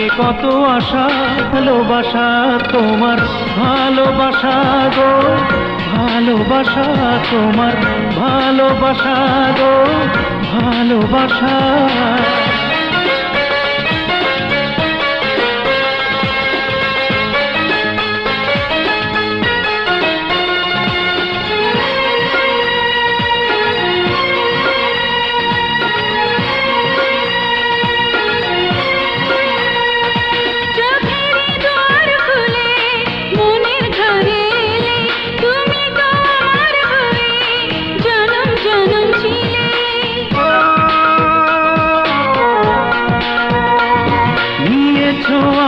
থাকে কত আশা, ভালোবাসা তোমার ভালোবাসা গো, ভালোবাসা তোমার ভালোবাসা গো, ভালোবাসা।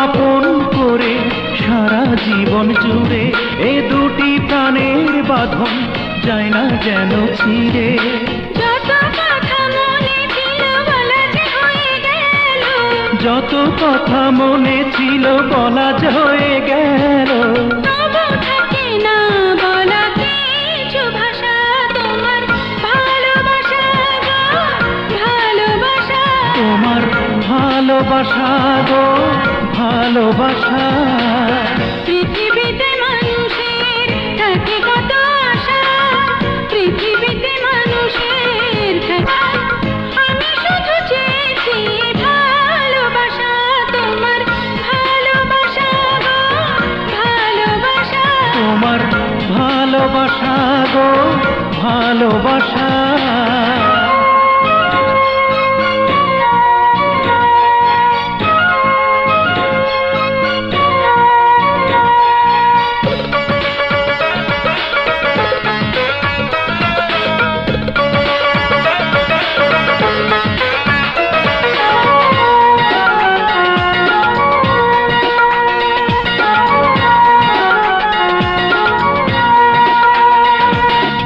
আপন করে সারা জীবন জুড়ে এ দুটি প্রাণের বাঁধন যায় না যেন ছিঁড়ে। যত কথা মনে ছিল বলা যে হয়ে গেল, যত কথা মনে ছিল বলা যে হয়ে গেল, তবু থাকে না বলা কিছু ভাষা তোমার ভালোবাসা গো, ভালোবাসা তোমার ভালোবাসা গো, ভালোবাসা। পৃথিবীতে মানুষের থাকে কত আশা, পৃথিবীতে মানুষের থাকে, আমি শুধু চেয়েছি ভালোবাসা তোমার ভালোবাসা গো, ভালোবাসা তোমার ভালোবাসা গো, ভালোবাসা।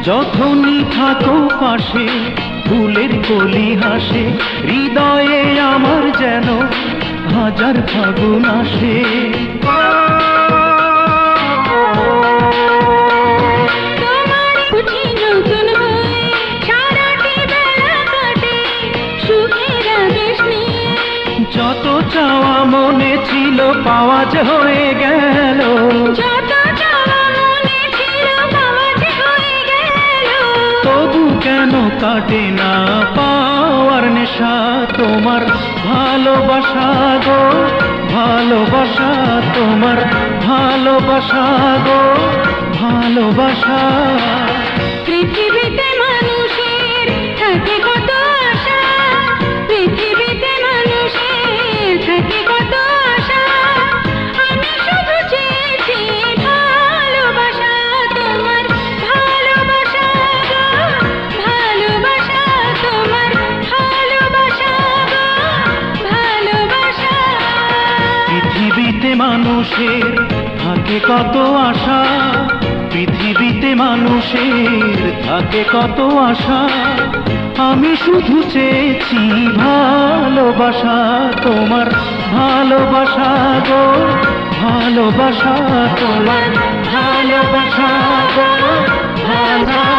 যখনই থাকো পাশে ফুলের কলি হাসে, হৃদয়ে আমার যেন হাজার ফাগুন আসে। তোমার বুঝি নতুন হয়ে সারাটি বেলা কাটে সুখের আদেশ নিয়ে, যত চাওয়া মনে ছিল পাওয়া যে হয়ে গেল, যত চাওয়া মনে ছিল পাওয়া যে হয়ে গেল, তবু কেন কাটে না পাওয়ার নেশা তোমার ভালোবাসা গো, ভালোবাসা তোমার ভালোবাসা গো, ভালোবাসা। পৃথিবীতে মানুষের থাকে কত আশা, পৃথিবীতে মানুষের থাকে কত আশা, আমি শুধু চেয়েছি ভালোবাসা তোমার ভালোবাসা গো, ভালোবাসা তোমার ভালোবাসা গো, ভালোবাসা। পৃথিবীতে মানুষের থাকে কত আশা, পৃথিবীতে মানুষের থাকে কত আশা, আমি শুধু চেয়েছি ভালোবাসা তোমার ভালোবাসা গো, ভালোবাসা তোমার ভালোবাসা গো, ভালোবাসা।